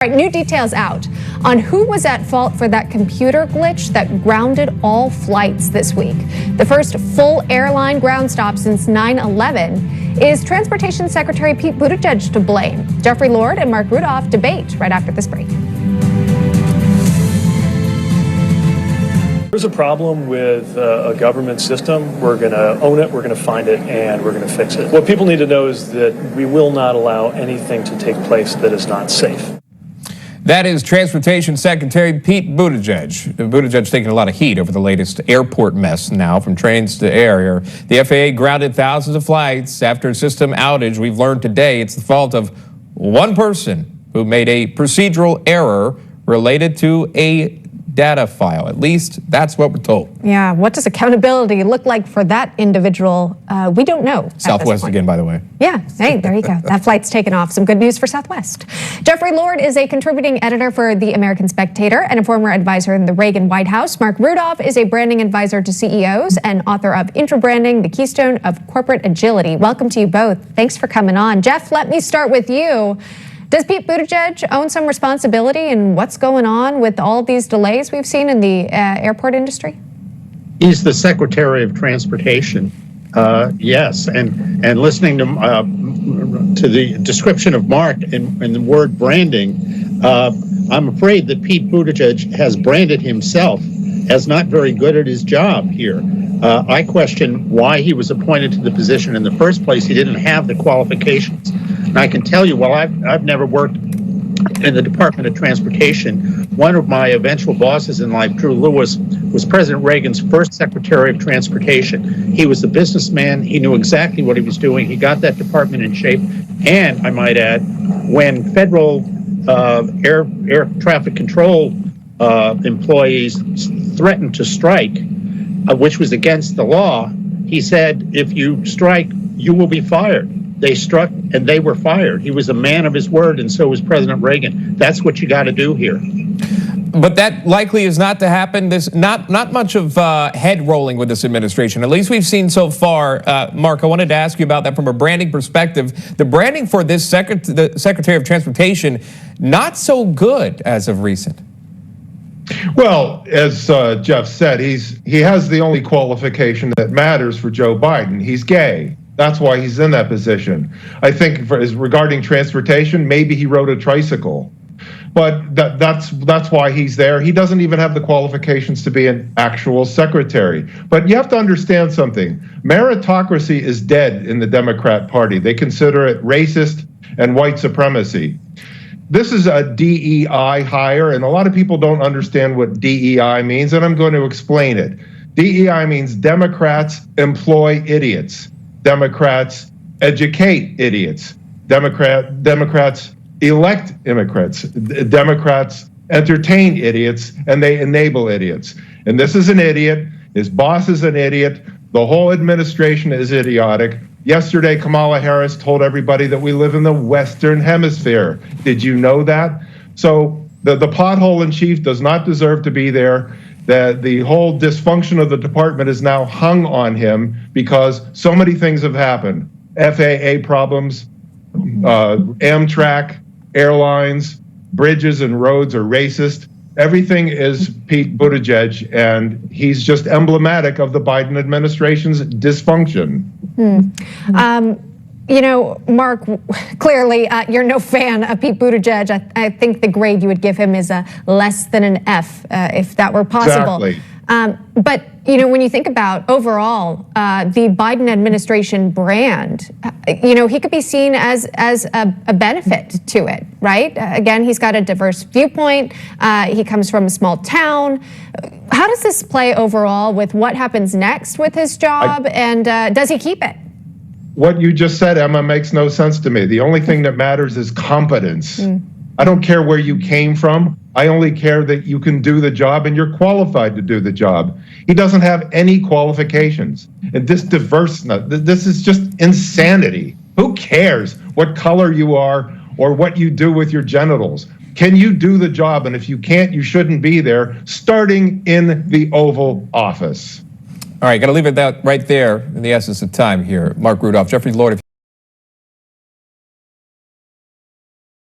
All right, new details out on who was at fault for that computer glitch that grounded all flights this week. The first full airline ground stop since 9/11. Is Transportation Secretary Pete Buttigieg to blame? Jeffrey Lord and Marc Rudov debate right after this break. There's a problem with a government system. We're going to own it, we're going to find it, and we're going to fix it. What people need to know is that we will not allow anything to take place that is not safe. That is Transportation Secretary Pete Buttigieg. Buttigieg's taking a lot of heat over the latest airport mess now, from trains to air. The FAA grounded thousands of flights after a system outage. We've learned today it's the fault of one person who made a procedural error related to a data file. At least that's what we're told. Yeah, what does accountability look like for that individual? We don't know. Southwest again, by the way. Yeah, hey, there you go. That flight's taken off. Some good news for Southwest. Jeffrey Lord is a contributing editor for The American Spectator and a former advisor in the Reagan White House. Marc Rudov is a branding advisor to CEOs and author of Intrabranding, the Keystone of Corporate Agility. Welcome to you both. Thanks for coming on. Jeff, let me start with you. Does Pete Buttigieg own some responsibility in what's going on with all these delays we've seen in the airport industry? He's the Secretary of Transportation. Yes, and listening to the description of Marc and the word branding, I'm afraid that Pete Buttigieg has branded himself as not very good at his job here. I question why he was appointed to the position in the first place. He didn't have the qualifications. And I can tell you, while I've never worked in the Department of Transportation, one of my eventual bosses in life, Drew Lewis, was President Reagan's first Secretary of Transportation. He was a businessman. He knew exactly what he was doing. He got that department in shape. And I might add, when federal air traffic control employees threatened to strike, which was against the law, he said, if you strike, you will be fired. They struck and they were fired. He was a man of his word, and so was President Reagan. That's what you got to do here. But that likely is not to happen. There's not much of head rolling with this administration, at least we've seen so far. Marc, I wanted to ask you about that from a branding perspective. The branding for this the Secretary of Transportation, not so good as of recent. Well, as Jeff said, he has the only qualification that matters for Joe Biden. He's gay. That's why he's in that position. I think regarding transportation, maybe he rode a tricycle, but that's why he's there. He doesn't even have the qualifications to be an actual secretary. But you have to understand something. Meritocracy is dead in the Democrat Party. They consider it racist and white supremacy. This is a DEI hire, and a lot of people don't understand what DEI means, and I'm going to explain it. DEI means Democrats employ idiots. Democrats educate idiots. Democrats elect immigrants. Democrats entertain idiots, and they enable idiots. And this is an idiot. His boss is an idiot. The whole administration is idiotic. Yesterday, Kamala Harris told everybody that we live in the Western Hemisphere. Did you know that? So the pothole in chief does not deserve to be there. The whole dysfunction of the department is now hung on him because so many things have happened. FAA problems, Amtrak, airlines, bridges and roads are racist. Everything is Pete Buttigieg, and he's just emblematic of the Biden administration's dysfunction. You know, Marc, clearly you're no fan of Pete Buttigieg. I think the grade you would give him is a less than an F, if that were possible. Exactly. But, you know, when you think about overall the Biden administration brand, you know, he could be seen as a benefit to it, right? Again, he's got a diverse viewpoint. He comes from a small town. How does this play overall with what happens next with his job, and does he keep it? What you just said, Emma, makes no sense to me. The only thing that matters is competence. I don't care where you came from. I only care that you can do the job and you're qualified to do the job. He doesn't have any qualifications. And this this is just insanity. Who cares what color you are or what you do with your genitals? Can you do the job? And if you can't, you shouldn't be there, starting in the Oval Office. All right, got to leave it right there in the essence of time here. Marc Rudov, Jeffrey Lord.